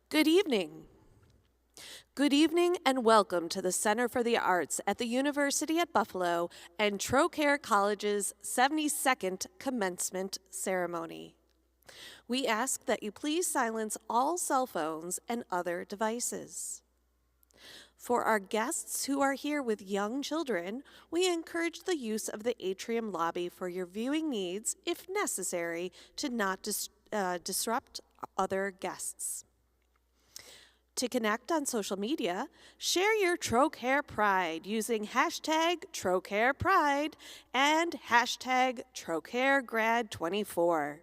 Good evening. Good evening and welcome to the Center for the Arts at the University at Buffalo and Trocaire College's 72nd Commencement Ceremony. We ask that you please silence all cell phones and other devices. For our guests who are here with young children, we encourage the use of the atrium lobby for your viewing needs if necessary to not disrupt other guests. To connect on social media, share your Trocaire Pride using hashtag Trocaire Pride and hashtag TrocaireGrad24.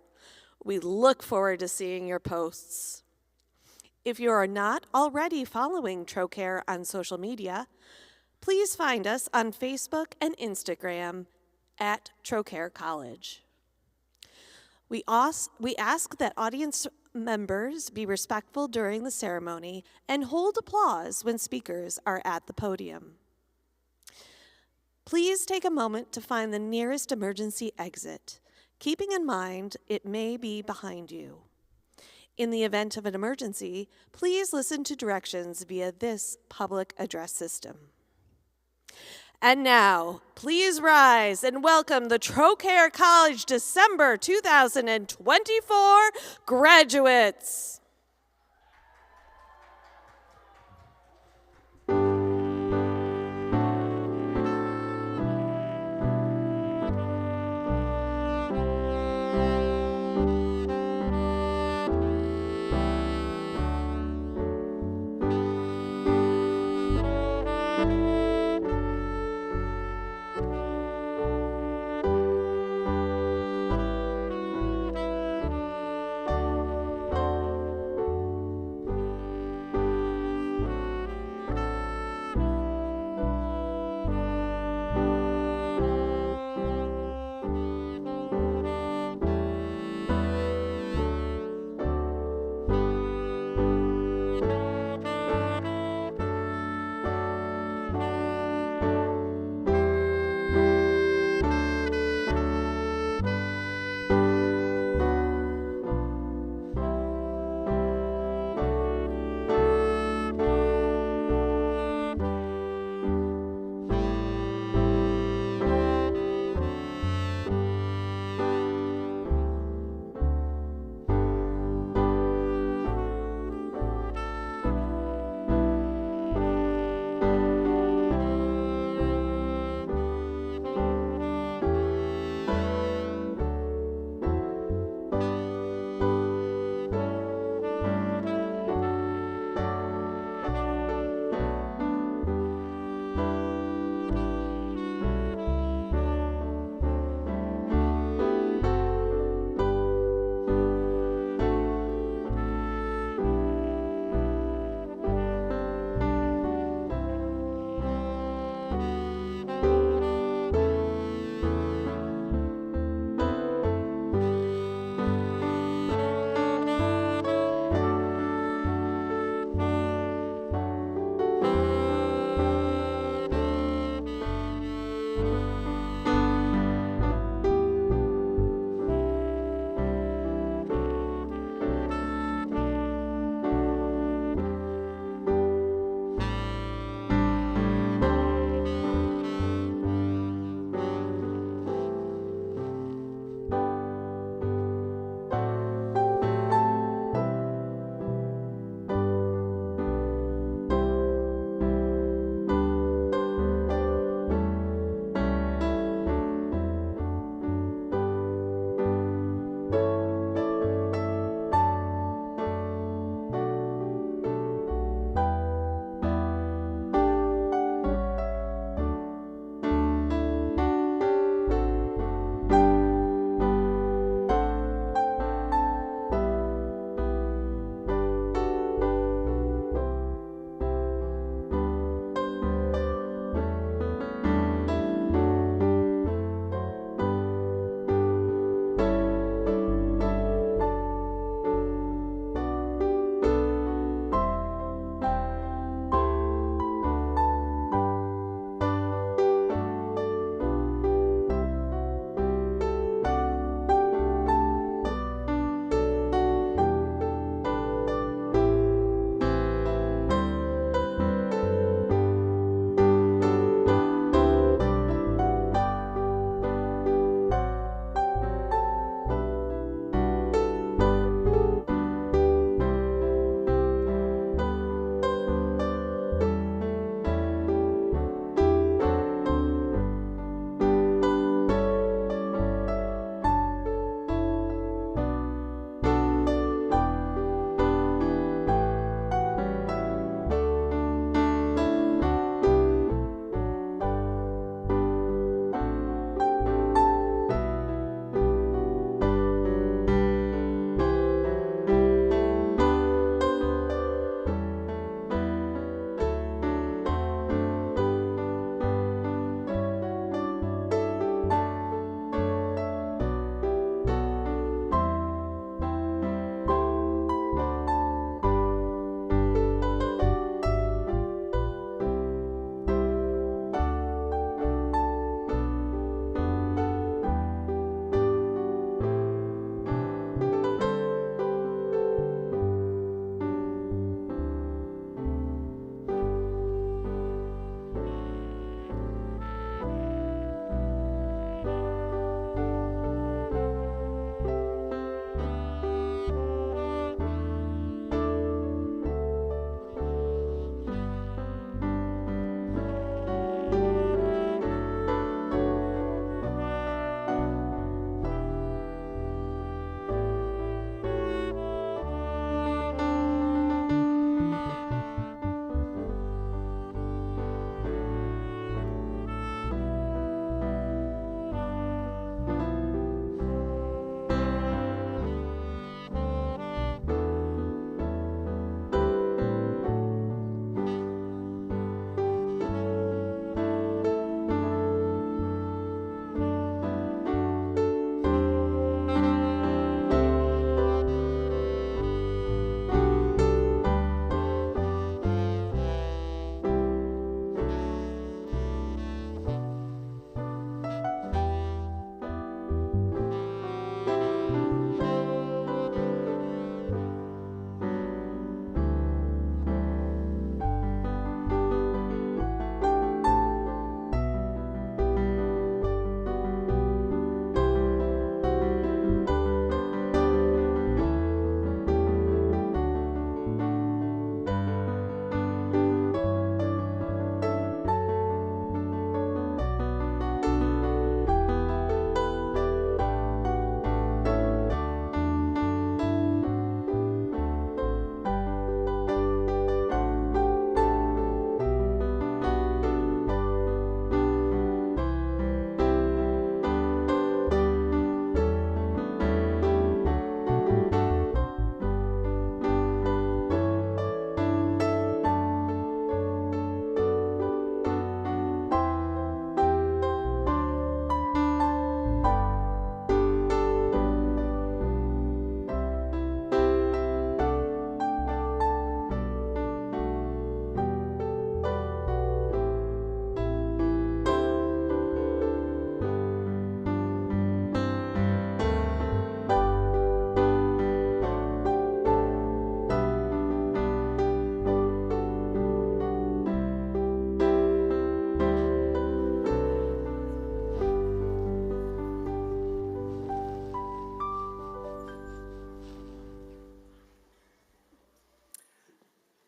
We look forward to seeing your posts. If you are not already following Trocaire on social media, please find us on Facebook and Instagram at Trocaire College. We ask that audience members be respectful during the ceremony and hold applause when speakers are at the podium. Please take a moment to find the nearest emergency exit, keeping in mind it may be behind you. In the event of an emergency, please listen to directions via this public address system. And now, please rise and welcome the Trocaire College December 2024 graduates.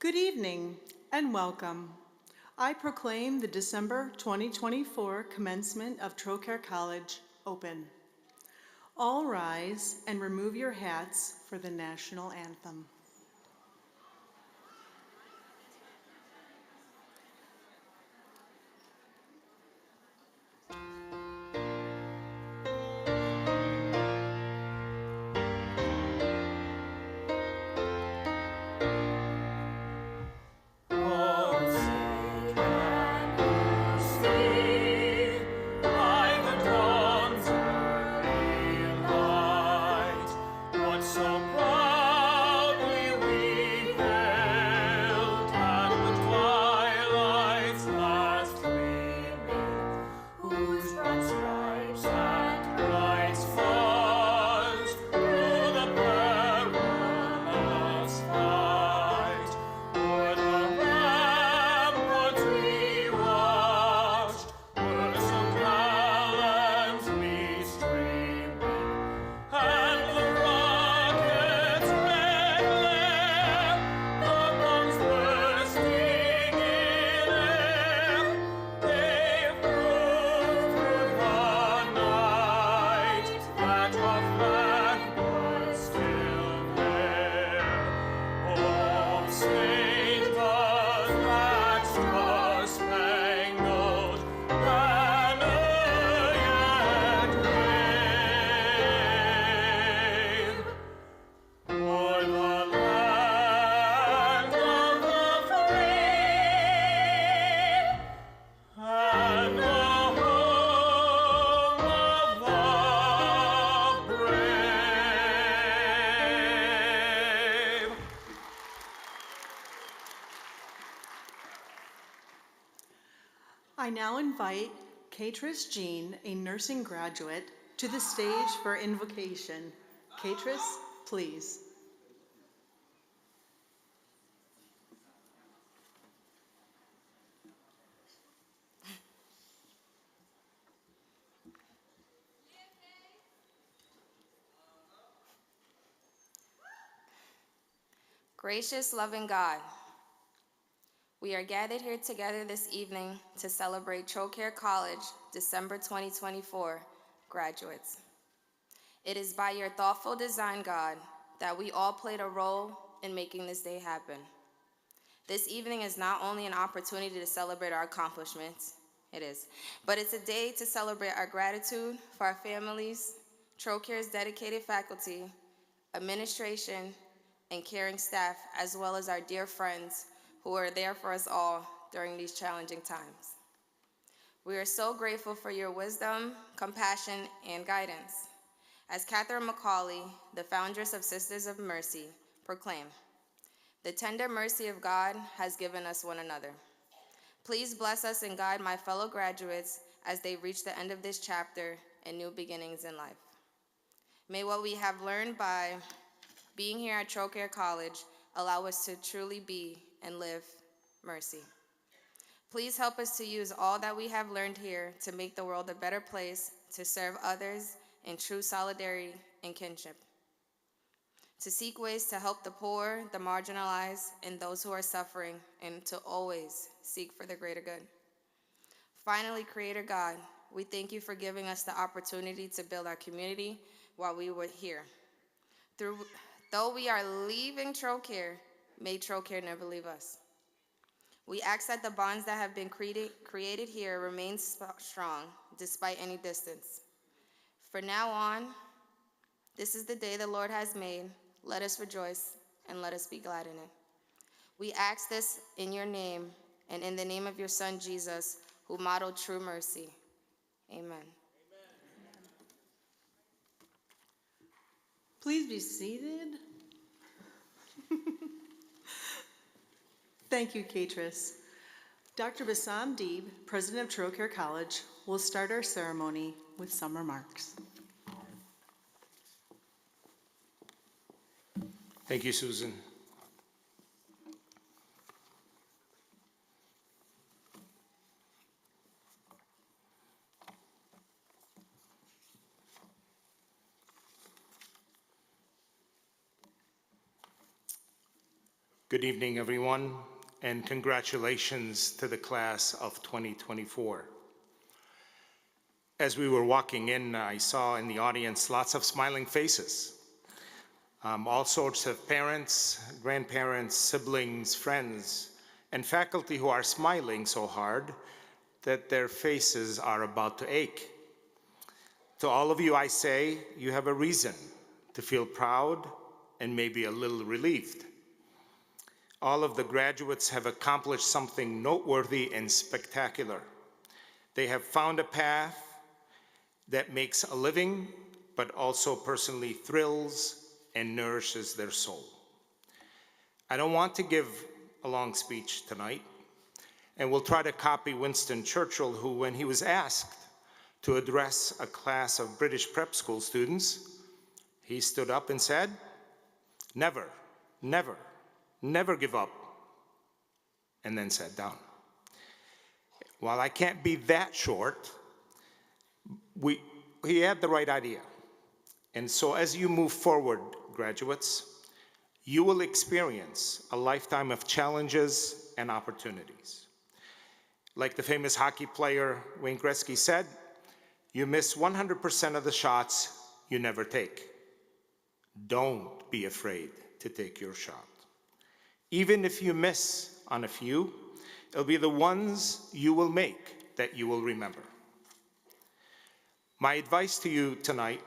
Good evening and welcome. I proclaim the December 2024 commencement of Trocaire College open. All rise and remove your hats for the national anthem. I now invite Catrice Jean, a nursing graduate, to the stage for invocation. Catrice, please. Gracious, loving God, we are gathered here together this evening to celebrate Trocaire College December 2024 graduates. It is by your thoughtful design, God, that we all played a role in making this day happen. This evening is not only an opportunity to celebrate our accomplishments, it is, but it's a day to celebrate our gratitude for our families, Trocaire's dedicated faculty, administration, and caring staff, as well as our dear friends who are there for us all during these challenging times. We are so grateful for your wisdom, compassion, and guidance. As Catherine McCauley, the foundress of Sisters of Mercy, proclaimed, the tender mercy of God has given us one another. Please bless us and guide my fellow graduates as they reach the end of this chapter and new beginnings in life. May what we have learned by being here at Trocaire College allow us to truly be and live mercy. Please help us to use all that we have learned here to make the world a better place, to serve others in true solidarity and kinship, to seek ways to help the poor, the marginalized, and those who are suffering, and to always seek for the greater good. Finally, Creator God, we thank you for giving us the opportunity to build our community while we were here. Though we are leaving Trocaire, may Trocaire never leave us. We ask that the bonds that have been created here remain strong despite any distance. For now on, this is the day the Lord has made. Let us rejoice and let us be glad in it. We ask this in your name and in the name of your Son, Jesus, who modeled true mercy. Amen. Please be seated. Thank you, Catrice. Dr. Bassam Deeb, President of Trocaire College, will start our ceremony with some remarks. Thank you, Susan. Good evening, everyone, and congratulations to the class of 2024. As we were walking in, I saw in the audience lots of smiling faces. All sorts of parents, grandparents, siblings, friends, and faculty who are smiling so hard that their faces are about to ache. To all of you, I say, you have a reason to feel proud and maybe a little relieved. All of the graduates have accomplished something noteworthy and spectacular. They have found a path that makes a living, but also personally thrills and nourishes their soul. I don't want to give a long speech tonight, and we'll try to copy Winston Churchill, who, when he was asked to address a class of British prep school students, he stood up and said, "Never, never, never give up," and then sat down. While I can't be that short, he had the right idea. And so as you move forward, graduates, you will experience a lifetime of challenges and opportunities. Like the famous hockey player Wayne Gretzky said, you miss 100% of the shots you never take. Don't be afraid to take your shot. Even if you miss on a few, it'll be the ones you will make that you will remember. My advice to you tonight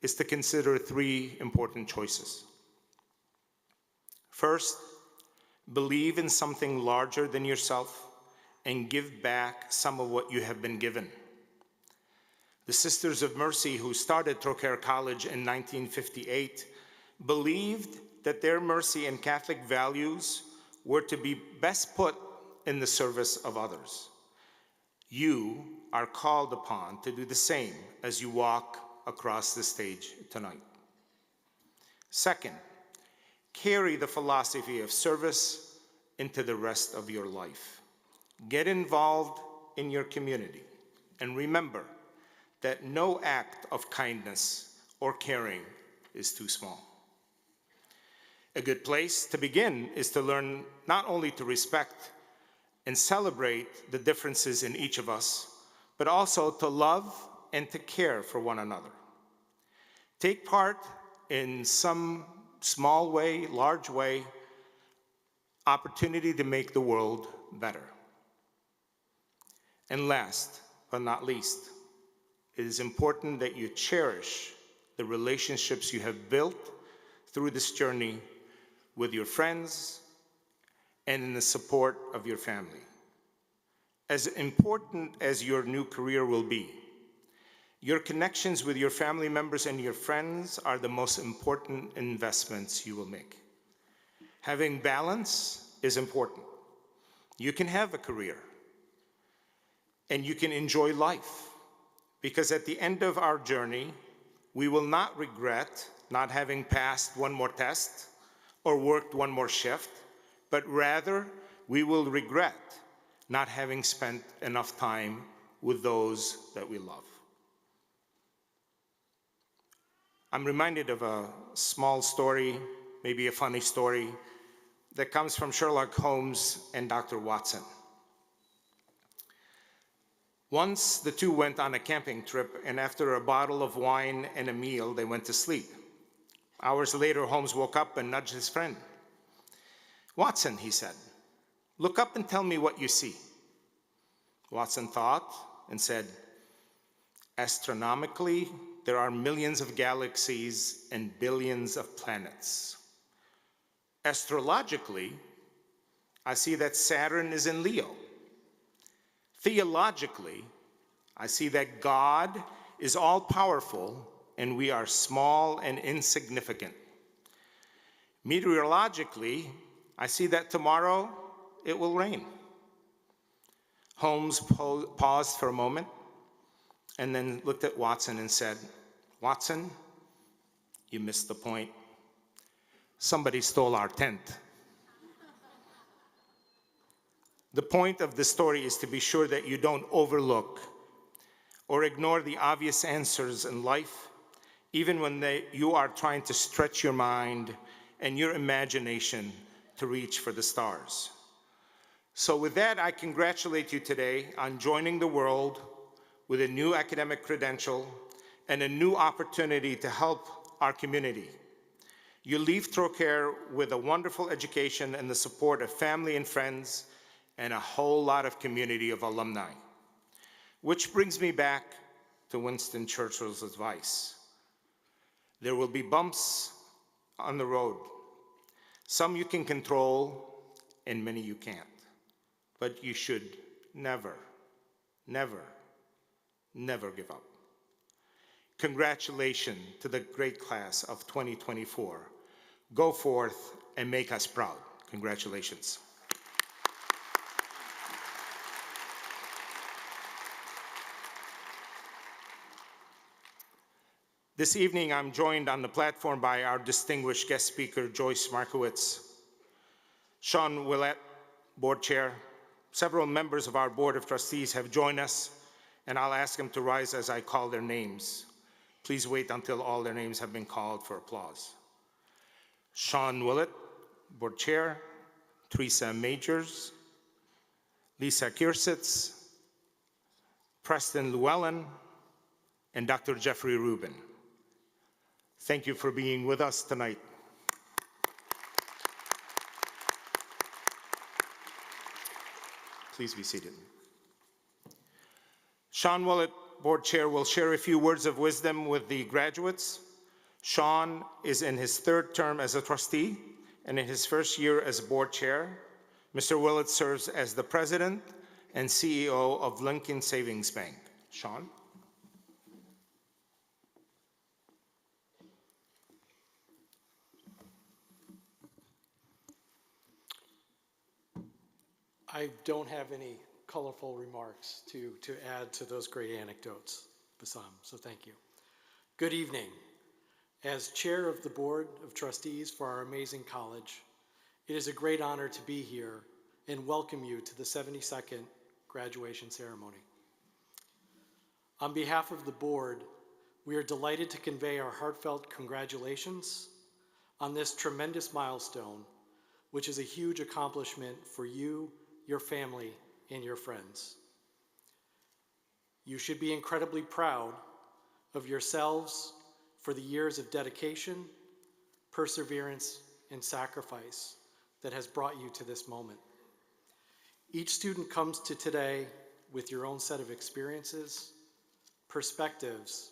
is to consider three important choices. First, believe in something larger than yourself and give back some of what you have been given. The Sisters of Mercy, who started Trocaire College in 1958, believed that their mercy and Catholic values were to be best put in the service of others. You are called upon to do the same as you walk across the stage tonight. Second, carry the philosophy of service into the rest of your life. Get involved in your community, and remember that no act of kindness or caring is too small. A good place to begin is to learn not only to respect and celebrate the differences in each of us, but also to love and to care for one another. Take part in some small way, large way, opportunity to make the world better. And last but not least, it is important that you cherish the relationships you have built through this journey with your friends and in the support of your family. As important as your new career will be, your connections with your family members and your friends are the most important investments you will make. Having balance is important. You can have a career and you can enjoy life, because at the end of our journey, we will not regret not having passed one more test or worked one more shift, but rather we will regret not having spent enough time with those that we love. I'm reminded of a small story, maybe a funny story, that comes from Sherlock Holmes and Dr. Watson. Once the two went on a camping trip, and after a bottle of wine and a meal, they went to sleep. Hours later, Holmes woke up and nudged his friend. "Watson," he said, "look up and tell me what you see." Watson thought and said, "Astronomically, there are millions of galaxies and billions of planets. Astrologically, I see that Saturn is in Leo. Theologically, I see that God is all-powerful and we are small and insignificant. Meteorologically, I see that tomorrow it will rain." Holmes paused for a moment and then looked at Watson and said, "Watson, you missed the point. Somebody stole our tent." The point of the story is to be sure that you don't overlook or ignore the obvious answers in life, even when you are trying to stretch your mind and your imagination to reach for the stars. So with that, I congratulate you today on joining the world with a new academic credential and a new opportunity to help our community. You leave Trocaire with a wonderful education and the support of family and friends and a whole lot of community of alumni. Which brings me back to Winston Churchill's advice. There will be bumps on the road. Some you can control and many you can't. But you should never, never, never give up. Congratulations to the great class of 2024. Go forth and make us proud. Congratulations. This evening, I'm joined on the platform by our distinguished guest speaker, Joyce Markowitz, Sean Willett, board chair. Several members of our Board of Trustees have joined us, and I'll ask them to rise as I call their names. Please wait until all their names have been called for applause. Sean Willett, board chair. Teresa Majors, Lisa Kiersitz, Preston Llewellyn, and Dr. Jeffrey Rubin. Thank you for being with us tonight. Please be seated. Sean Willett, board chair, will share a few words of wisdom with the graduates. Sean is in his third term as a trustee and in his first year as board chair. Mr. Willett serves as the president and CEO of Lincoln Savings Bank. Sean? I don't have any colorful remarks to add to those great anecdotes, Bassam, so thank you. Good evening. As chair of the Board of Trustees for our amazing college, it is a great honor to be here and welcome you to the 72nd graduation ceremony. On behalf of the board, we are delighted to convey our heartfelt congratulations on this tremendous milestone, which is a huge accomplishment for you, your family, and your friends. You should be incredibly proud of yourselves for the years of dedication, perseverance, and sacrifice that has brought you to this moment. Each student comes to today with your own set of experiences, perspectives,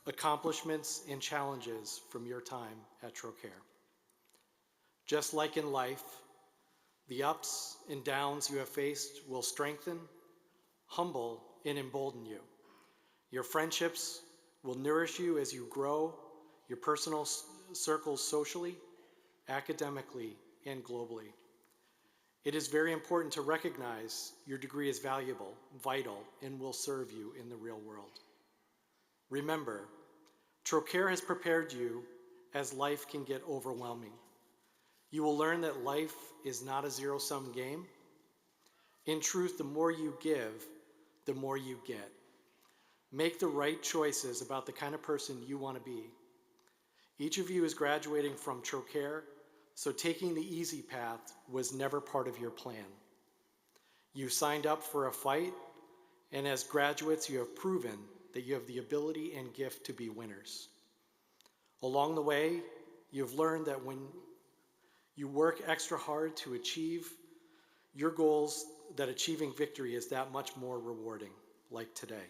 accomplishments, and challenges from your time at Trocaire. Just like in life, the ups and downs you have faced will strengthen, humble, and embolden you. Your friendships will nourish you as you grow your personal circles socially, academically, and globally. It is very important to recognize your degree is valuable, vital, and will serve you in the real world. Remember, Trocaire has prepared you as life can get overwhelming. You will learn that life is not a zero-sum game. In truth, the more you give, the more you get. Make the right choices about the kind of person you want to be. Each of you is graduating from Trocaire, so taking the easy path was never part of your plan. You signed up for a fight, and as graduates, you have proven that you have the ability and gift to be winners. Along the way, you've learned that when you work extra hard to achieve your goals, that achieving victory is that much more rewarding, like today.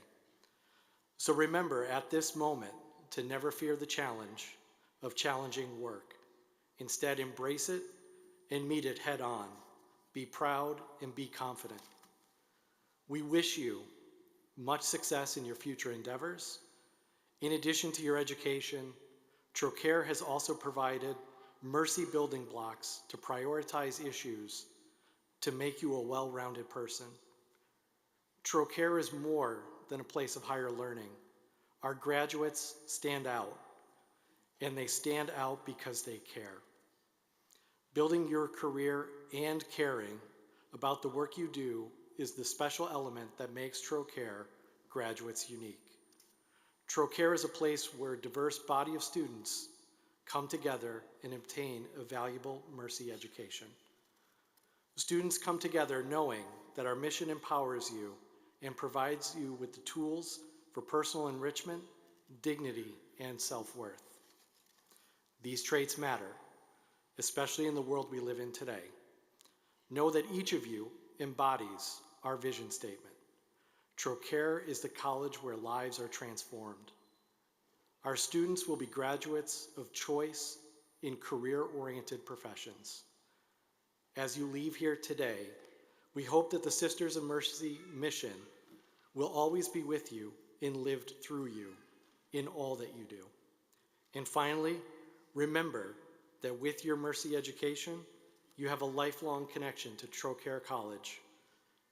So remember at this moment to never fear the challenge of challenging work. Instead, embrace it and meet it head on. Be proud and be confident. We wish you much success in your future endeavors. In addition to your education, Trocaire has also provided mercy building blocks to prioritize issues to make you a well-rounded person. Trocaire is more than a place of higher learning. Our graduates stand out, and they stand out because they care. Building your career and caring about the work you do is the special element that makes Trocaire graduates unique. Trocaire is a place where a diverse body of students come together and obtain a valuable mercy education. Students come together knowing that our mission empowers you and provides you with the tools for personal enrichment, dignity, and self-worth. These traits matter, especially in the world we live in today. Know that each of you embodies our vision statement. Trocaire is the college where lives are transformed. Our students will be graduates of choice in career-oriented professions. As you leave here today, we hope that the Sisters of Mercy mission will always be with you and lived through you in all that you do. And finally, remember that with your mercy education, you have a lifelong connection to Trocaire College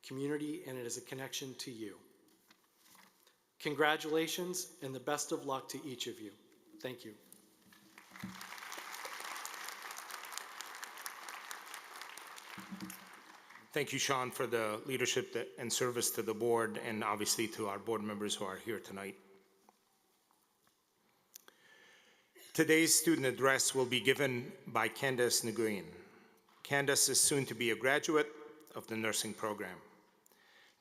community, and it is a connection to you. Congratulations and the best of luck to each of you. Thank you. Thank you, Sean, for the leadership and service to the board, and obviously to our board members who are here tonight. Today's student address will be given by Candace Nguyen. Candace is soon to be a graduate of the nursing program.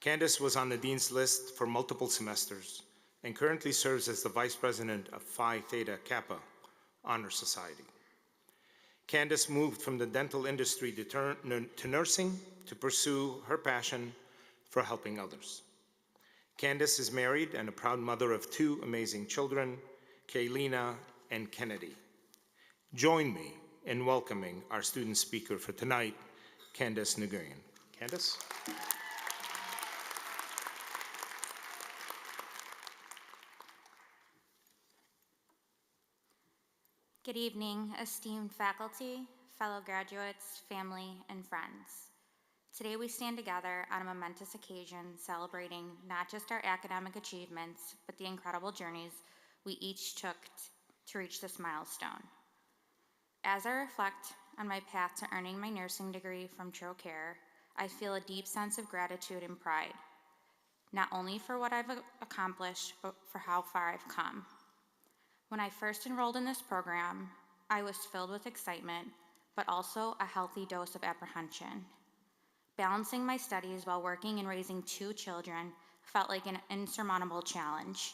Candace was on the Dean's List for multiple semesters and currently serves as the Vice President of Phi Theta Kappa Honor Society. Candace moved from the dental industry to nursing to pursue her passion for helping others. Candace is married and a proud mother of 2 amazing children, Kaylina and Kennedy. Join me in welcoming our student speaker for tonight, Candace Nguyen. Candace? Good evening, esteemed faculty, fellow graduates, family, and friends. Today we stand together on a momentous occasion celebrating not just our academic achievements, but the incredible journeys we each took to reach this milestone. As I reflect on my path to earning my nursing degree from Trocaire, I feel a deep sense of gratitude and pride, not only for what I've accomplished, but for how far I've come. When I first enrolled in this program, I was filled with excitement, but also a healthy dose of apprehension. Balancing my studies while working and raising 2 children felt like an insurmountable challenge.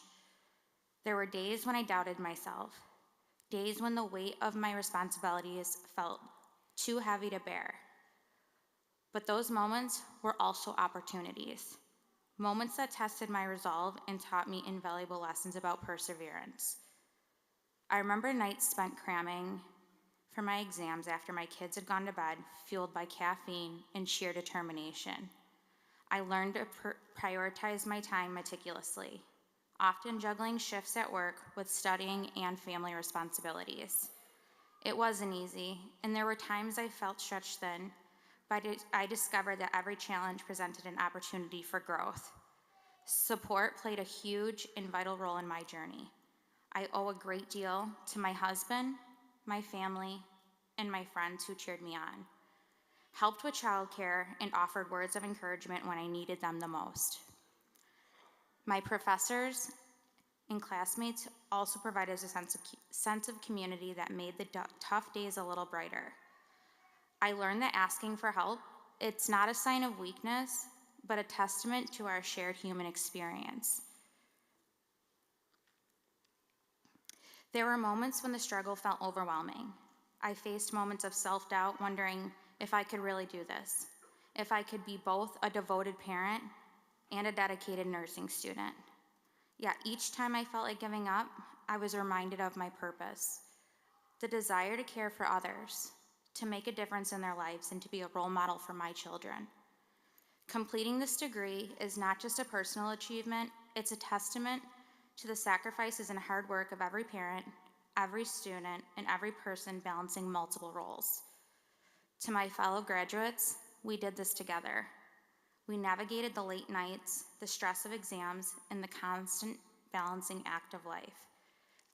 There were days when I doubted myself, days when the weight of my responsibilities felt too heavy to bear. But those moments were also opportunities, moments that tested my resolve and taught me invaluable lessons about perseverance. I remember nights spent cramming for my exams after my kids had gone to bed, fueled by caffeine and sheer determination. I learned to prioritize my time meticulously, often juggling shifts at work with studying and family responsibilities. It wasn't easy, and there were times I felt stretched thin, but I discovered that every challenge presented an opportunity for growth. Support played a huge and vital role in my journey. I owe a great deal to my husband, my family, and my friends who cheered me on, helped with childcare, and offered words of encouragement when I needed them the most. My professors and classmates also provided a sense of community that made the tough days a little brighter. I learned that asking for help, it's not a sign of weakness, but a testament to our shared human experience. There were moments when the struggle felt overwhelming. I faced moments of self-doubt, wondering if I could really do this, if I could be both a devoted parent and a dedicated nursing student. Yet each time I felt like giving up, I was reminded of my purpose, the desire to care for others, to make a difference in their lives, and to be a role model for my children. Completing this degree is not just a personal achievement, it's a testament to the sacrifices and hard work of every parent, every student, and every person balancing multiple roles. To my fellow graduates, we did this together. We navigated the late nights, the stress of exams, and the constant balancing act of life.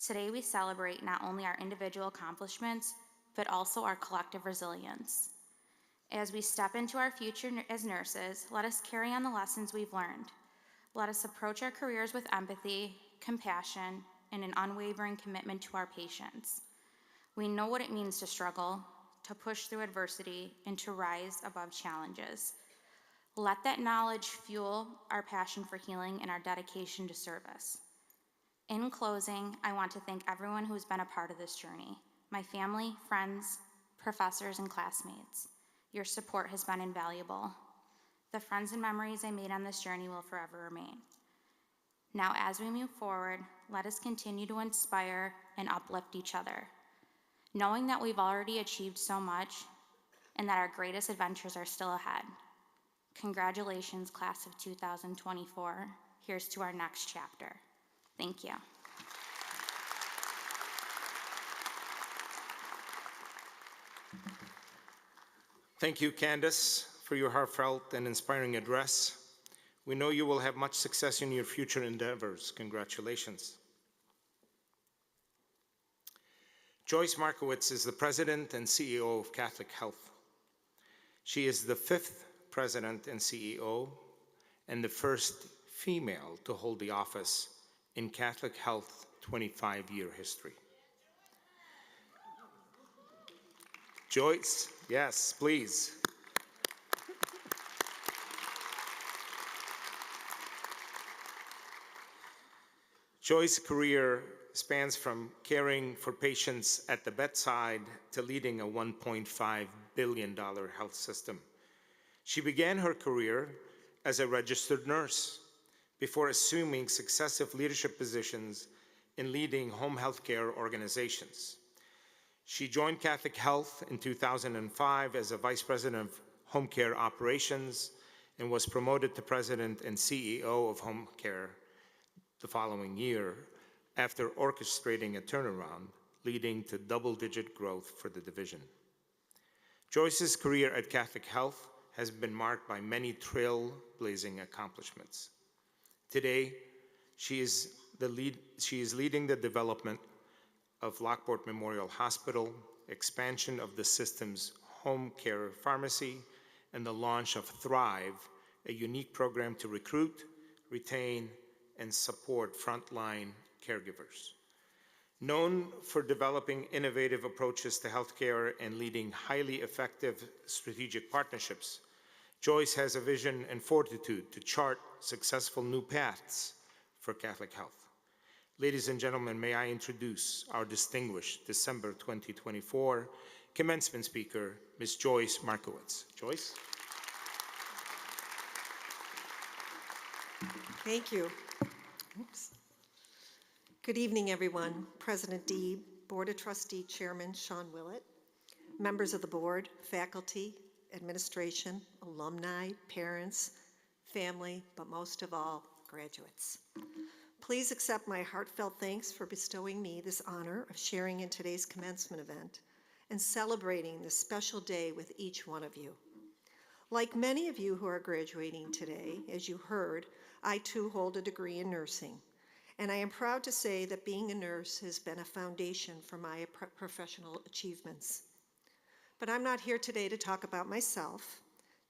Today we celebrate not only our individual accomplishments, but also our collective resilience. As we step into our future as nurses, let us carry on the lessons we've learned. Let us approach our careers with empathy, compassion, and an unwavering commitment to our patients. We know what it means to struggle, to push through adversity, and to rise above challenges. Let that knowledge fuel our passion for healing and our dedication to service. In closing, I want to thank everyone who's been a part of this journey, my family, friends, professors, and classmates. Your support has been invaluable. The friends and memories I made on this journey will forever remain. Now, as we move forward, let us continue to inspire and uplift each other, knowing that we've already achieved so much and that our greatest adventures are still ahead. Congratulations, class of 2024. Here's to our next chapter. Thank you. Thank you, Candace, for your heartfelt and inspiring address. We know you will have much success in your future endeavors. Congratulations. Joyce Markowitz is the president and CEO of Catholic Health. She is the 5th president and CEO and the first female to hold the office in Catholic Health 25-year history. Joyce, yes, please. Joyce's career spans from caring for patients at the bedside to leading a $1.5 billion health system. She began her career as a registered nurse before assuming successive leadership positions in leading home health care organizations. She joined Catholic Health in 2005 as a vice president of home care operations and was promoted to president and CEO of home care the following year after orchestrating a turnaround, leading to double-digit growth for the division. Joyce's career at Catholic Health has been marked by many trailblazing accomplishments. Today, she is leading the development of Lockport Memorial Hospital, expansion of the system's home care pharmacy, and the launch of Thrive, a unique program to recruit, retain, and support frontline caregivers. Known for developing innovative approaches to healthcare and leading highly effective strategic partnerships, Joyce has a vision and fortitude to chart successful new paths for Catholic Health. Ladies and gentlemen, may I introduce our distinguished December 2024 commencement speaker, Ms. Joyce Markowitz. Joyce? Thank you. Oops. Good evening, everyone. President Deeb, Board of Trustee Chairman Sean Willett, members of the board, faculty, administration, alumni, parents, family, but most of all, graduates. Please accept my heartfelt thanks for bestowing me this honor of sharing in today's commencement event and celebrating this special day with each one of you. Like many of you who are graduating today, as you heard, I too hold a degree in nursing, and I am proud to say that being a nurse has been a foundation for my professional achievements. But I'm not here today to talk about myself.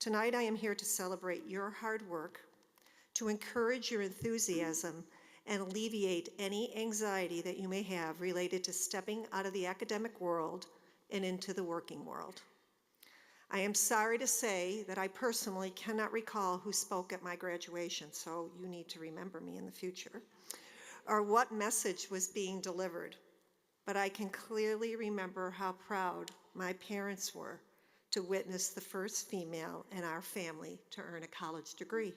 Tonight I am here to celebrate your hard work, to encourage your enthusiasm, and alleviate any anxiety that you may have related to stepping out of the academic world and into the working world. I am sorry to say that I personally cannot recall who spoke at my graduation, so you need to remember me in the future, or what message was being delivered, but I can clearly remember how proud my parents were to witness the first female in our family to earn a college degree.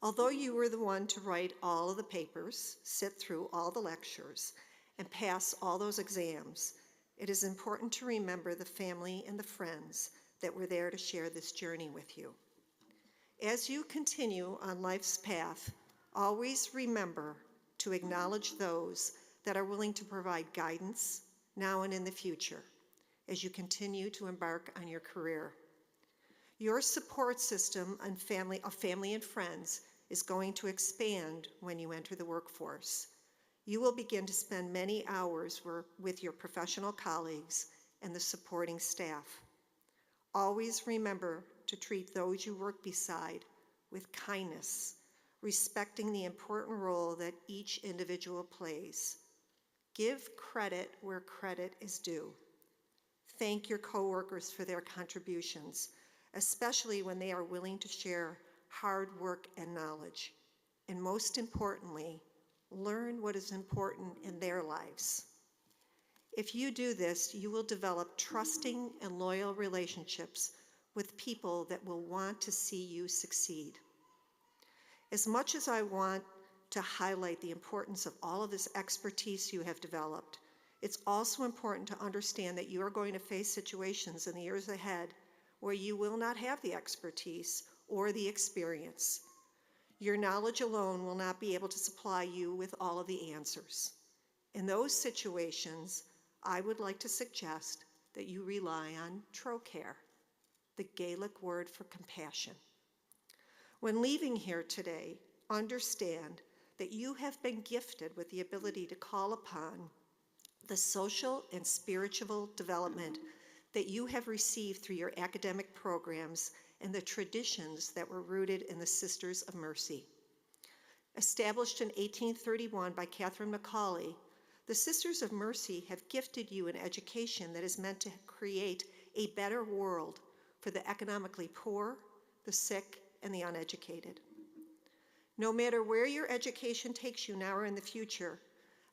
Although you were the one to write all of the papers, sit through all the lectures, and pass all those exams, it is important to remember the family and the friends that were there to share this journey with you. As you continue on life's path, always remember to acknowledge those that are willing to provide guidance now and in the future as you continue to embark on your career. Your support system of family and friends is going to expand when you enter the workforce. You will begin to spend many hours with your professional colleagues and the supporting staff. Always remember to treat those you work beside with kindness, respecting the important role that each individual plays. Give credit where credit is due. Thank your coworkers for their contributions, especially when they are willing to share hard work and knowledge. And most importantly, learn what is important in their lives. If you do this, you will develop trusting and loyal relationships with people that will want to see you succeed. As much as I want to highlight the importance of all of this expertise you have developed, it's also important to understand that you are going to face situations in the years ahead where you will not have the expertise or the experience. Your knowledge alone will not be able to supply you with all of the answers. In those situations, I would like to suggest that you rely on Trocaire, the Gaelic word for compassion. When leaving here today, understand that you have been gifted with the ability to call upon the social and spiritual development that you have received through your academic programs and the traditions that were rooted in the Sisters of Mercy. Established in 1831 by Catherine Macaulay, the Sisters of Mercy have gifted you an education that is meant to create a better world for the economically poor, the sick, and the uneducated. No matter where your education takes you now or in the future,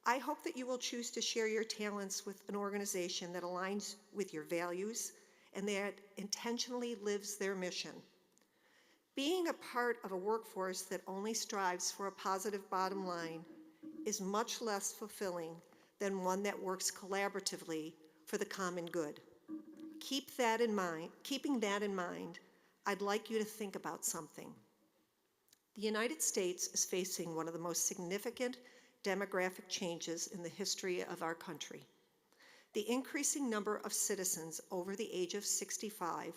I hope that you will choose to share your talents with an organization that aligns with your values and that intentionally lives their mission. Being a part of a workforce that only strives for a positive bottom line is much less fulfilling than one that works collaboratively for the common good. Keeping that in mind, I'd like you to think about something. The United States is facing one of the most significant demographic changes in the history of our country. The increasing number of citizens over the age of 65,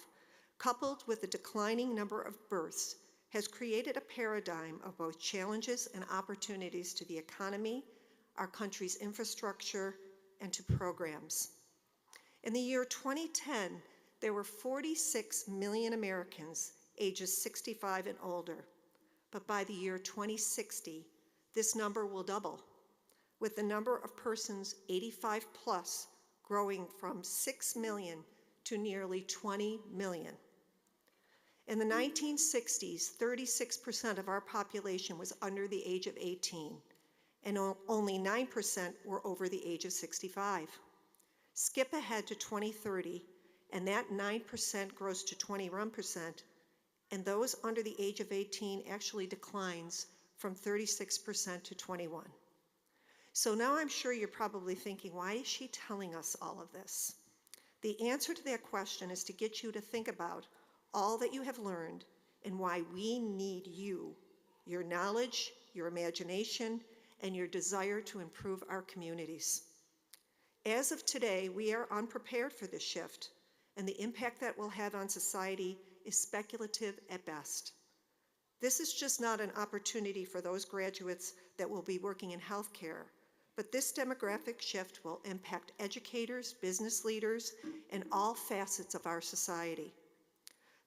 coupled with the declining number of births, has created a paradigm of both challenges and opportunities to the economy, our country's infrastructure, and to programs. In the year 2010, there were 46 million Americans ages 65 and older. But by the year 2060, this number will double, with the number of persons 85 plus growing from 6 million to nearly 20 million. In the 1960s, 36% of our population was under the age of 18, and only 9% were over the age of 65. Skip ahead to 2030, and that 9% grows to 21%, and those under the age of 18 actually declines from 36% to 21%. So now I'm sure you're probably thinking, why is she telling us all of this? The answer to that question is to get you to think about all that you have learned and why we need you, your knowledge, your imagination, and your desire to improve our communities. As of today, we are unprepared for this shift, and the impact that will have on society is speculative at best. This is just not an opportunity for those graduates that will be working in healthcare, but this demographic shift will impact educators, business leaders, and all facets of our society.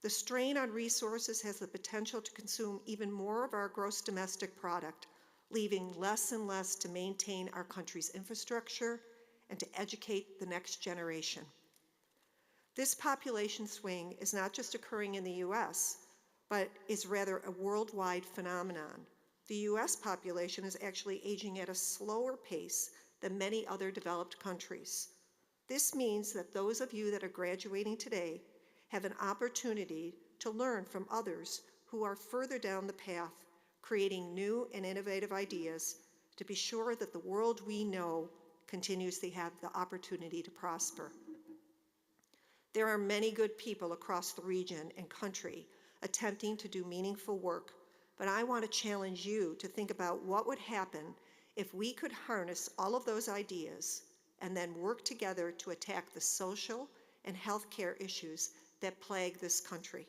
The strain on resources has the potential to consume even more of our gross domestic product, leaving less and less to maintain our country's infrastructure and to educate the next generation. This population swing is not just occurring in the US, but is rather a worldwide phenomenon. The US population is actually aging at a slower pace than many other developed countries. This means that those of you that are graduating today have an opportunity to learn from others who are further down the path, creating new and innovative ideas to be sure that the world we know continues to have the opportunity to prosper. There are many good people across the region and country attempting to do meaningful work, but I want to challenge you to think about what would happen if we could harness all of those ideas and then work together to attack the social and healthcare issues that plague this country.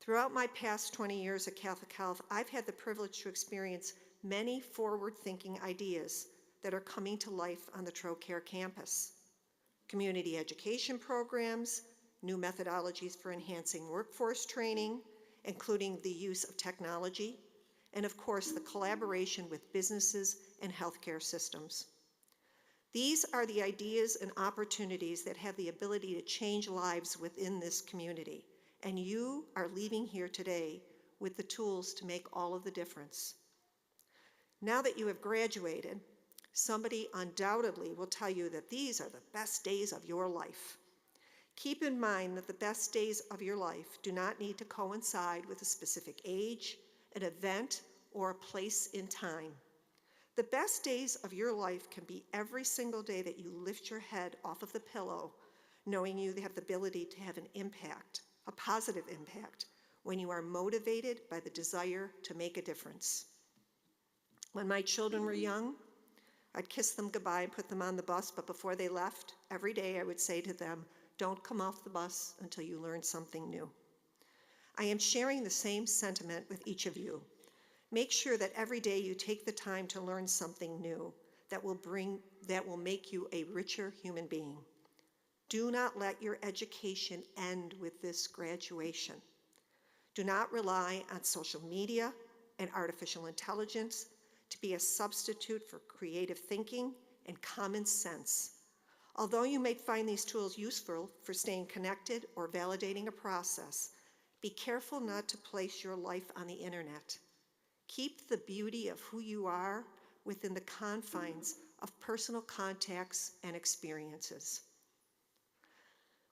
Throughout my past 20 years at Catholic Health, I've had the privilege to experience many forward-thinking ideas that are coming to life on the Trocaire campus. Community education programs, new methodologies for enhancing workforce training, including the use of technology, and of course the collaboration with businesses and healthcare systems. These are the ideas and opportunities that have the ability to change lives within this community, and you are leaving here today with the tools to make all of the difference. Now that you have graduated, somebody undoubtedly will tell you that these are the best days of your life. Keep in mind that the best days of your life do not need to coincide with a specific age, an event, or a place in time. The best days of your life can be every single day that you lift your head off of the pillow, knowing you have the ability to have an impact, a positive impact, when you are motivated by the desire to make a difference. When my children were young, I'd kiss them goodbye and put them on the bus, but before they left, every day I would say to them, "Don't come off the bus until you learn something new." I am sharing the same sentiment with each of you. Make sure that every day you take the time to learn something new that will make you a richer human being. Do not let your education end with this graduation. Do not rely on social media and artificial intelligence to be a substitute for creative thinking and common sense. Although you may find these tools useful for staying connected or validating a process, be careful not to place your life on the internet. Keep the beauty of who you are within the confines of personal contacts and experiences.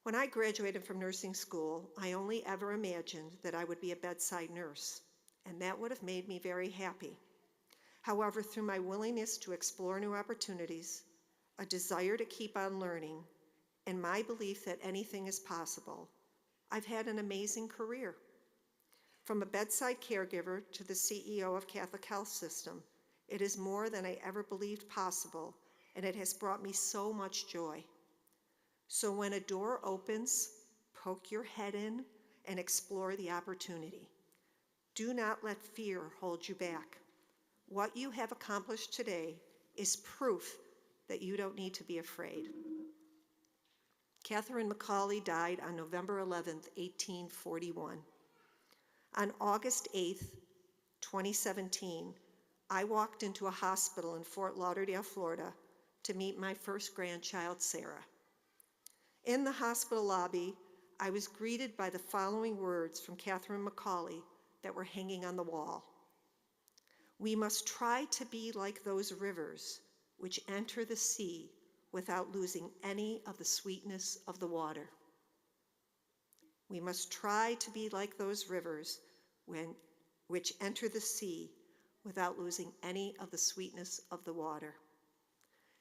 When I graduated from nursing school, I only ever imagined that I would be a bedside nurse, and that would have made me very happy. However, through my willingness to explore new opportunities, a desire to keep on learning, and my belief that anything is possible, I've had an amazing career. From a bedside caregiver to the CEO of Catholic Health System, it is more than I ever believed possible, and it has brought me so much joy. So when a door opens, poke your head in and explore the opportunity. Do not let fear hold you back. What you have accomplished today is proof that you don't need to be afraid. Catherine McCauley died on November 11th, 1841. On August 8th, 2017, I walked into a hospital in Fort Lauderdale, Florida, to meet my first grandchild, Sarah. In the hospital lobby, I was greeted by the following words from Catherine McCauley that were hanging on the wall. "We must try to be like those rivers which enter the sea without losing any of the sweetness of the water." We must try to be like those rivers which enter the sea without losing any of the sweetness of the water.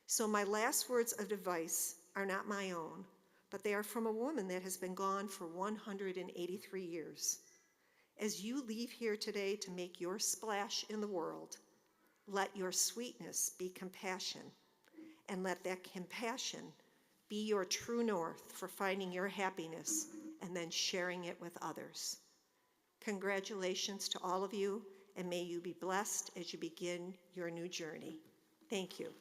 So my last words of advice are not my own, but they are from a woman that has been gone for 183 years. As you leave here today to make your splash in the world, let your sweetness be compassion, and let that compassion be your true north for finding your happiness and then sharing it with others. Congratulations to all of you, and may you be blessed as you begin your new journey. Thank you.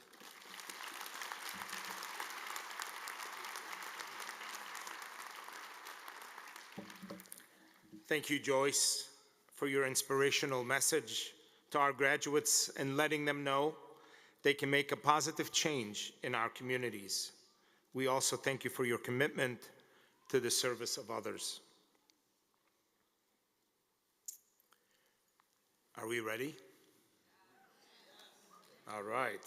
Thank you, Joyce, for your inspirational message to our graduates and letting them know they can make a positive change in our communities. We also thank you for your commitment to the service of others. Are we ready? All right.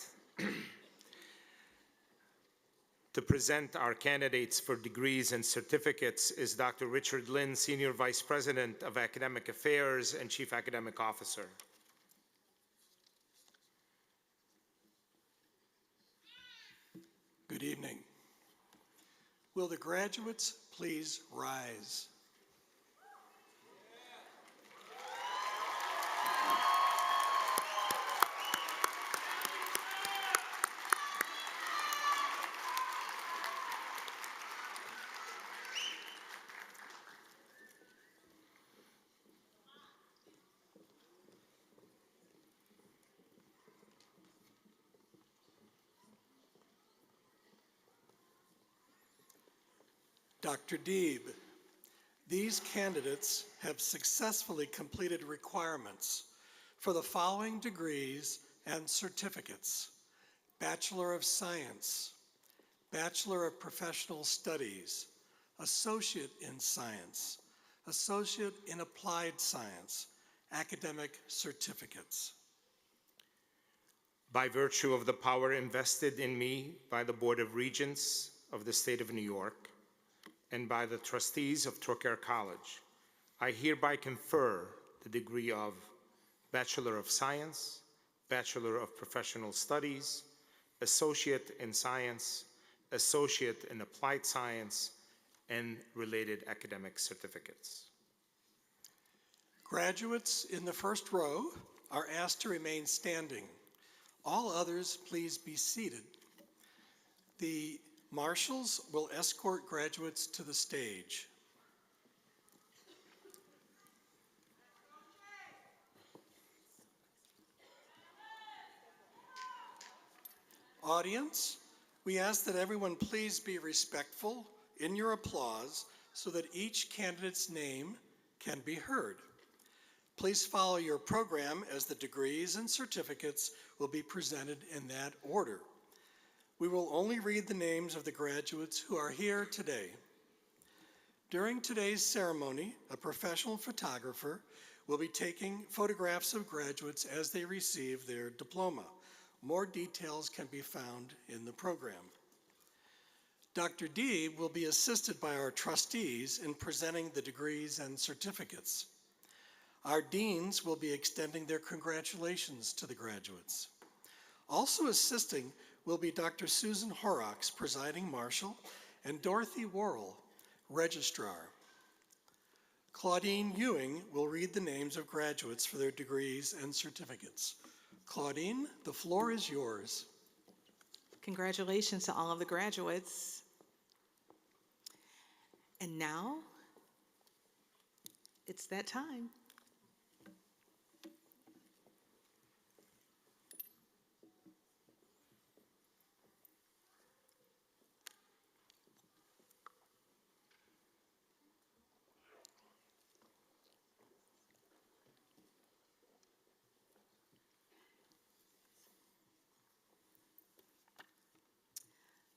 To present our candidates for degrees and certificates is Dr. Richard Lynn, Senior Vice President of Academic Affairs and Chief Academic Officer. Good evening. Will the graduates please rise? Dr. Deeb, these candidates have successfully completed requirements for the following degrees and certificates: Bachelor of Science, Bachelor of Professional Studies, Associate in Science, Associate in Applied Science, academic certificates. By virtue of the power invested in me by the Board of Regents of the State of New York and by the trustees of Trocaire College, I hereby confer the degree of Bachelor of Science, Bachelor of Professional Studies, Associate in Science, Associate in Applied Science, and related academic certificates. Graduates in the first row are asked to remain standing. All others, please be seated. The marshals will escort graduates to the stage. Audience, we ask that everyone please be respectful in your applause so that each candidate's name can be heard. Please follow your program as the degrees and certificates will be presented in that order. We will only read the names of the graduates who are here today. During today's ceremony, a professional photographer will be taking photographs of graduates as they receive their diploma. More details can be found in the program. Dr. D will be assisted by our trustees in presenting the degrees and certificates. Our deans will be extending their congratulations to the graduates. Also assisting will be Dr. Susan Horrocks, presiding marshal, and Dorothy Worrell, registrar. Claudine Ewing will read the names of graduates for their degrees and certificates. Claudine, the floor is yours. Congratulations to all of the graduates. And now, it's that time.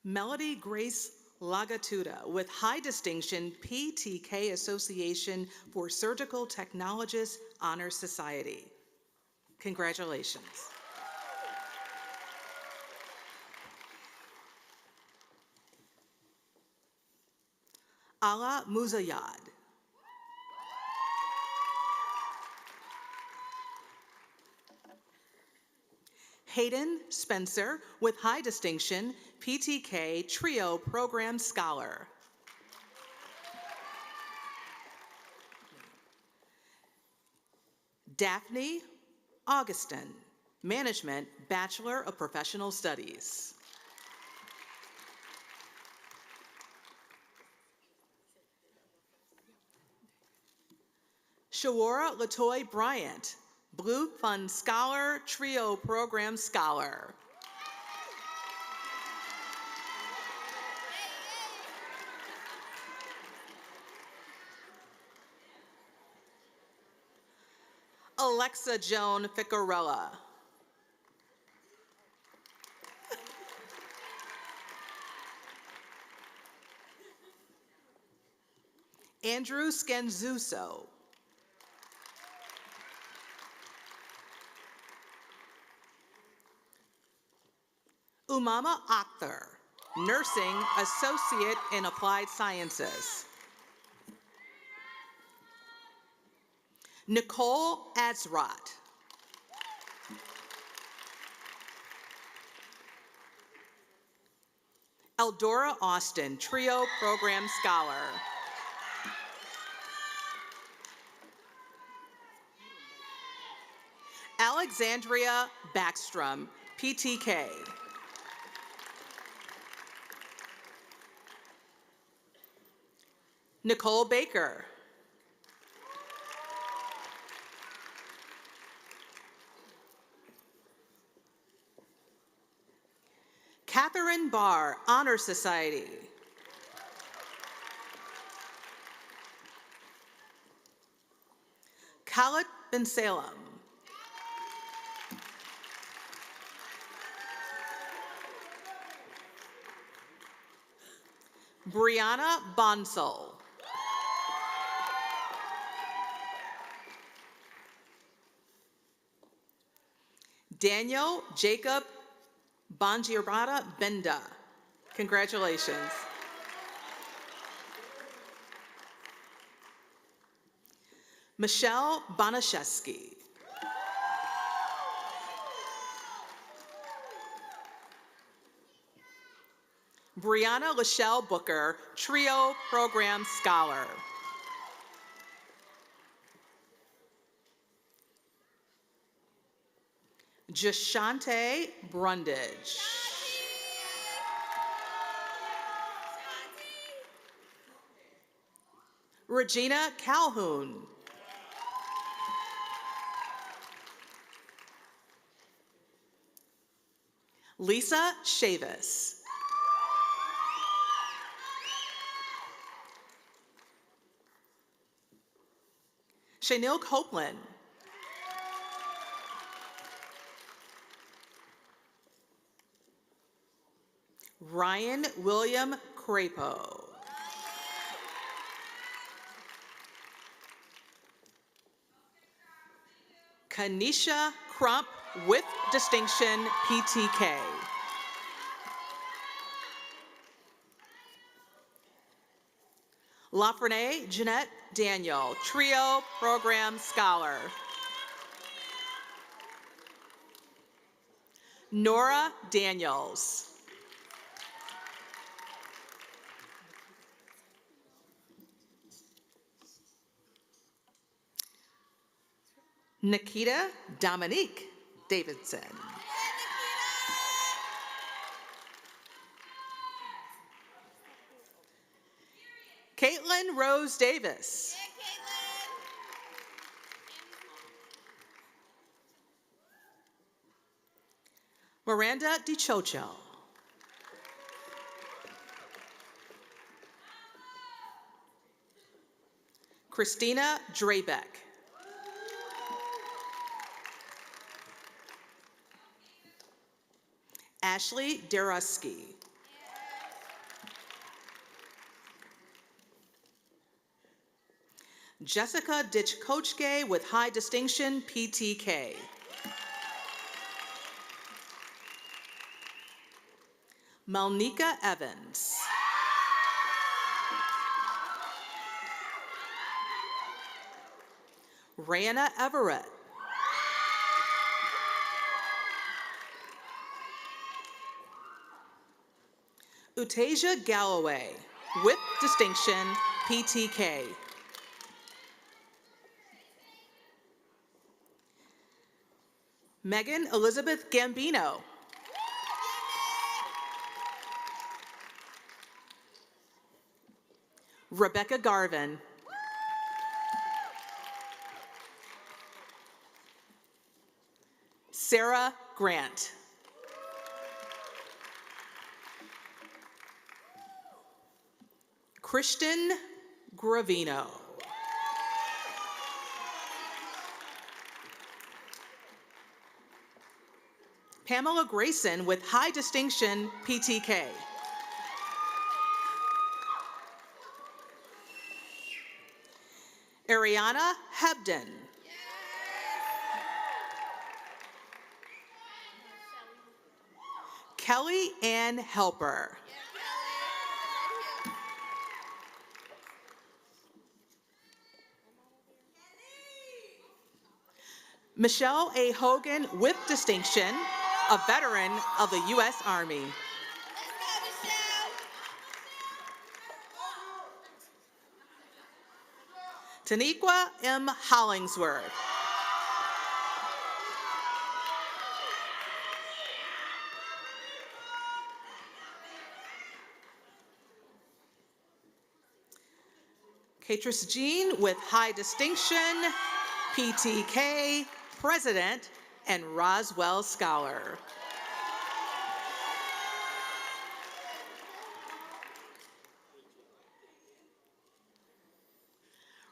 Melody Grace Lagatuda with high distinction PTK Association for Surgical Technologists Honor Society. Congratulations. Ala Muzayad. Hayden Spencer with high distinction PTK Trio Program Scholar. Daphne Augustin, Management Bachelor of Professional Studies. Shawara Latoy Bryant, Blue Fund Scholar, Trio Program Scholar. Alexa Joan Ficarella. Andrew Scanzuso. Umama Akhtar, Nursing Associate in Applied Sciences. Nicole Azrat. Eldora Austin, Trio Program Scholar. Alexandria Backstrom, PTK. Nicole Baker. Catherine Barr, Honor Society. Khaled Ben Salem. Brianna Bonsall. Daniel Jacob Bangiarata Benda. Congratulations. Michelle Banaszewski. Brianna Lachelle Booker, Trio Program Scholar. Jashante Brundage. Regina Calhoun. Lisa Chavis. Shanil Copeland. Ryan William Crapo. Kanisha Crump with distinction, PTK. LaFrene Jeanette Daniel, Trio Program Scholar. Nora Daniels. Nikita Dominique Davidson. Caitlin Rose Davis. Miranda DiCiocio. Christina Drabeck. Ashley Darusky. Jessica Ditch-Kochke with high distinction, PTK. Malnika Evans. Rayana Everett. Utasia Galloway with distinction, PTK. Megan Elizabeth Gambino. Rebecca Garvin. Sarah Grant. Christian Gravino. Pamela Grayson with high distinction, PTK. Ariana Hebden. Kelly Ann Helper. Michelle A. Hogan with distinction, a veteran of the U.S. Army. Taniqua M. Hollingsworth. Catrice Jean with high distinction, PTK, President, and Roswell Scholar.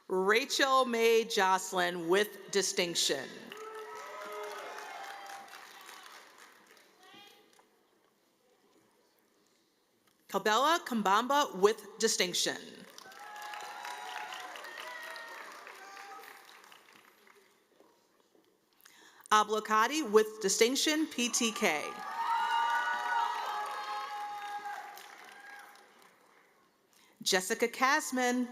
Rachel May Jocelyn with distinction. Kabela Kambamba with distinction. Ablokadi with distinction, PTK. Jessica Kasman.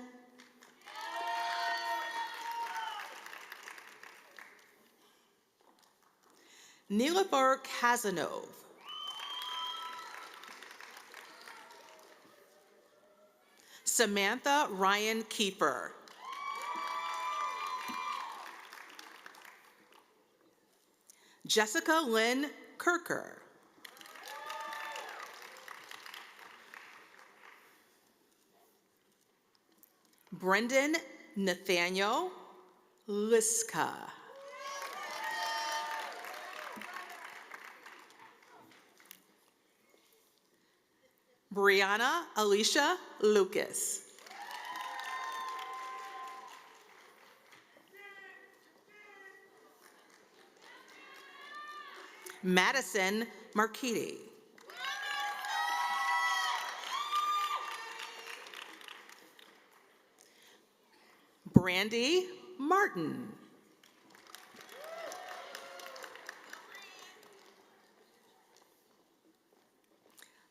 Nilüfer Kazanov. Samantha Ryan Kiefer. Jessica Lynn Kirker. Brendan Nathaniel Liska. Brianna Alicia Lucas. Madison Marquiti. Brandy Martin.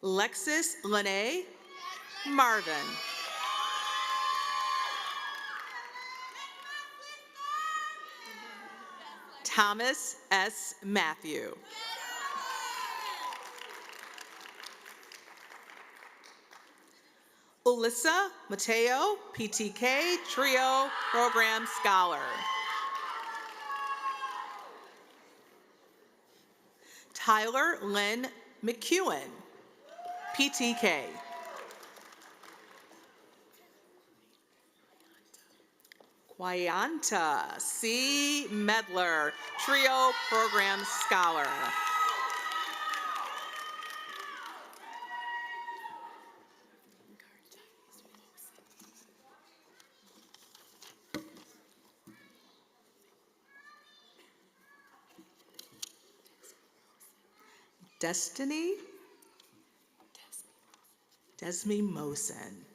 Lexis Lene Marvin. Thomas S. Matthew. Alyssa Mateo, PTK, Trio Program Scholar. Tyler Lynn McEwen, PTK. Quyanta C. Medler, Trio Program Scholar. Destiny Desmi Mosen.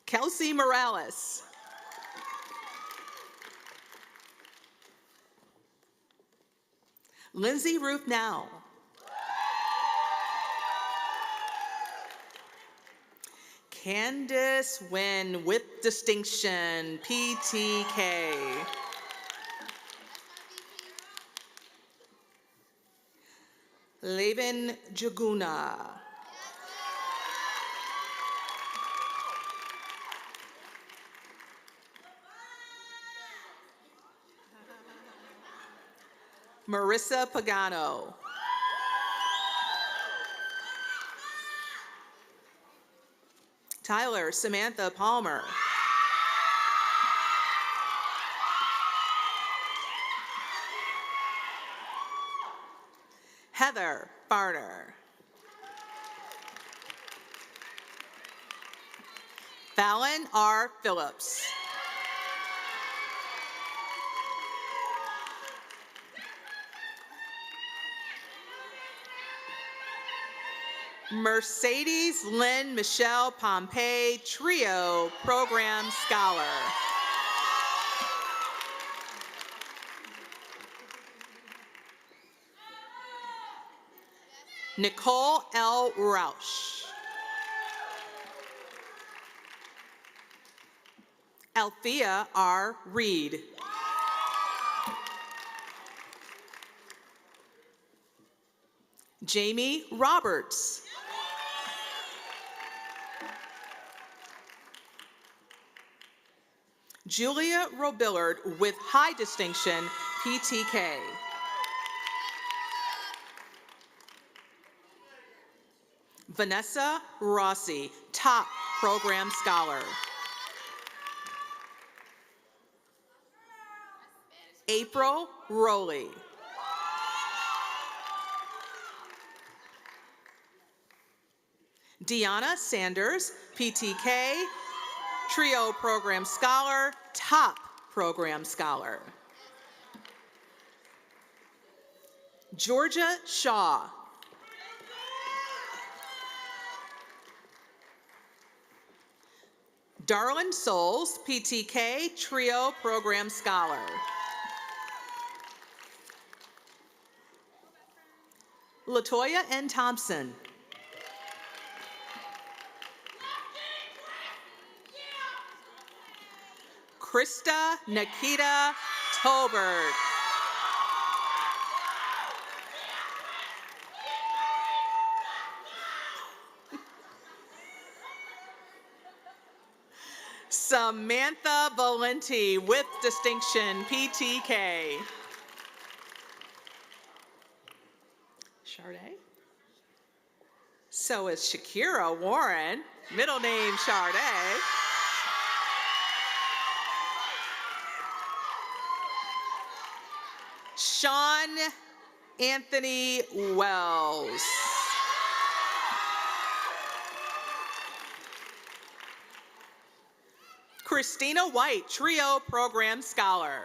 Kelsey Morales. Lindsay Ruth Now. Candace Wynn with distinction, PTK. Levin Jaguna. Marissa Pagano. Tyler Samantha Palmer. Heather Barner. Fallon R. Phillips. Mercedes Lynn Michelle Pompey, Trio Program Scholar. Nicole L. Rausch. Althea R. Reed. Jamie Roberts. Julia Robillard with high distinction, PTK. Vanessa Rossi, top program scholar. April Rowley. Deanna Sanders, PTK, Trio Program Scholar, top Program Scholar. Georgia Shaw. Darlin Souls, PTK Trio Program Scholar. Latoya N. Thompson. Krista Nikita Tolbert. Samantha Valenti with distinction, PTK. Charday. So is Shakira Warren, middle name Charday. Sean Anthony Wells. Christina White, Trio Program Scholar.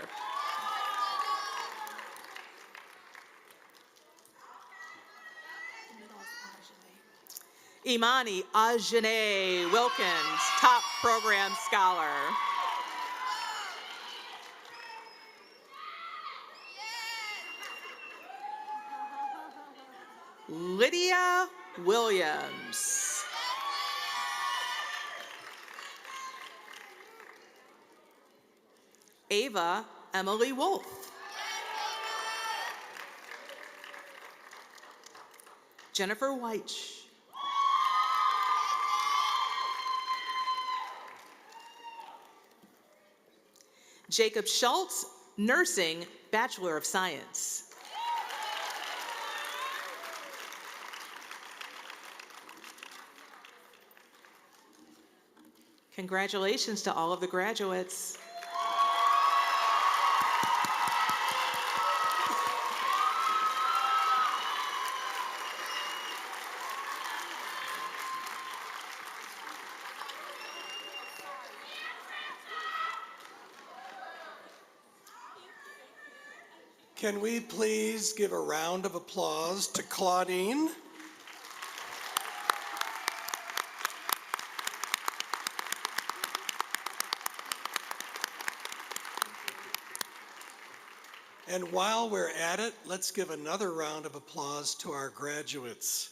Imani Ajane Wilkins, Top Program Scholar. Lydia Williams. Ava Emily Wolf. Jennifer Weich. Jacob Schultz, Nursing, Bachelor of Science. Congratulations to all of the graduates. Can we please give a round of applause to Claudine? And while we're at it, let's give another round of applause to our graduates.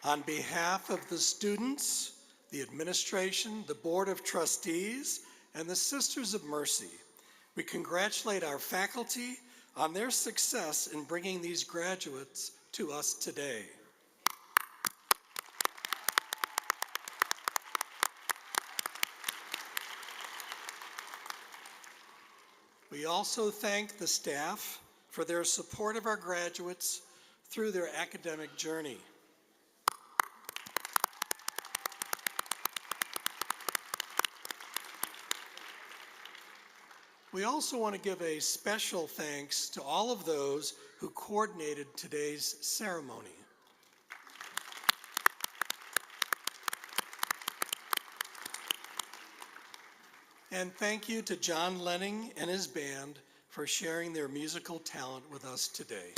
On behalf of the students, the administration, the Board of Trustees, and the Sisters of Mercy, we congratulate our faculty on their success in bringing these graduates to us today. We also thank the staff for their support of our graduates through their academic journey. We also want to give a special thanks to all of those who coordinated today's ceremony. And thank you to John Lenning and his band for sharing their musical talent with us today.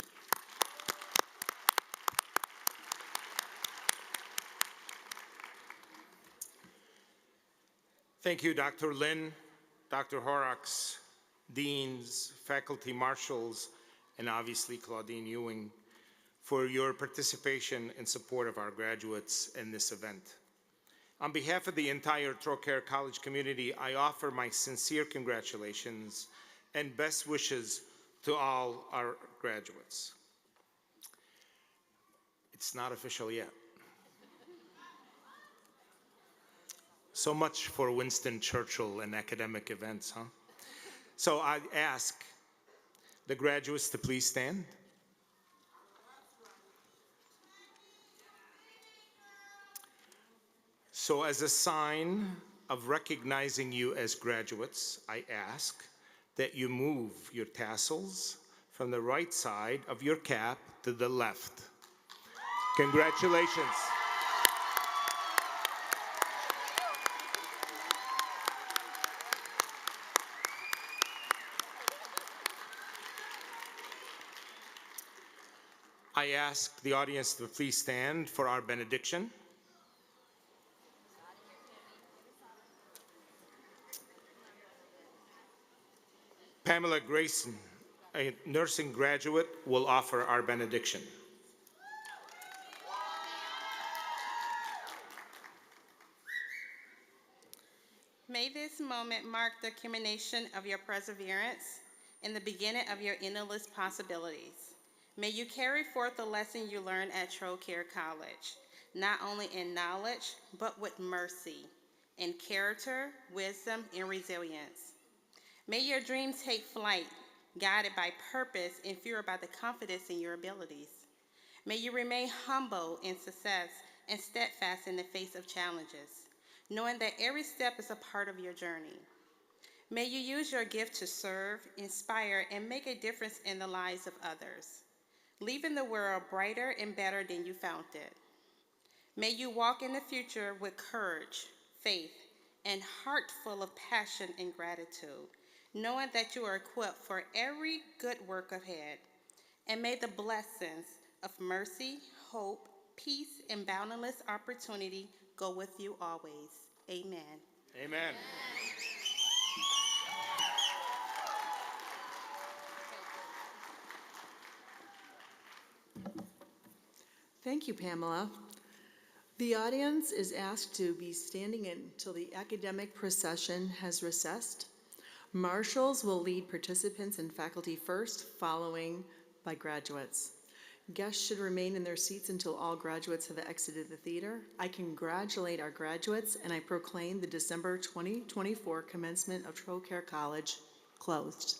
Thank you, Dr. Lin, Dr. Horrocks, deans, faculty marshals, and obviously Claudine Ewing for your participation and support of our graduates in this event. On behalf of the entire Trocaire College community, I offer my sincere congratulations and best wishes to all our graduates. It's not official yet. So much for Winston Churchill and academic events, huh? So I ask the graduates to please stand. So as a sign of recognizing you as graduates, I ask that you move your tassels from the right side of your cap to the left. Congratulations. I ask the audience to please stand for our benediction. Pamela Grayson, a nursing graduate, will offer our benediction. May this moment mark the culmination of your perseverance and the beginning of your endless possibilities. May you carry forth the lesson you learned at Trocaire College, not only in knowledge, but with mercy, in character, wisdom, and resilience. May your dreams take flight, guided by purpose and fueled by the confidence in your abilities. May you remain humble in success and steadfast in the face of challenges, knowing that every step is a part of your journey. May you use your gift to serve, inspire, and make a difference in the lives of others, leaving the world brighter and better than you found it. May you walk in the future with courage, faith, and heart full of passion and gratitude, knowing that you are equipped for every good work ahead. And may the blessings of mercy, hope, peace, and boundless opportunity go with you always. Amen. Amen. Thank you, Pamela. The audience is asked to be standing until the academic procession has recessed. Marshals will lead participants and faculty first, following by graduates. Guests should remain in their seats until all graduates have exited the theater. I congratulate our graduates, and I proclaim the December 2024 commencement of Trocaire College closed.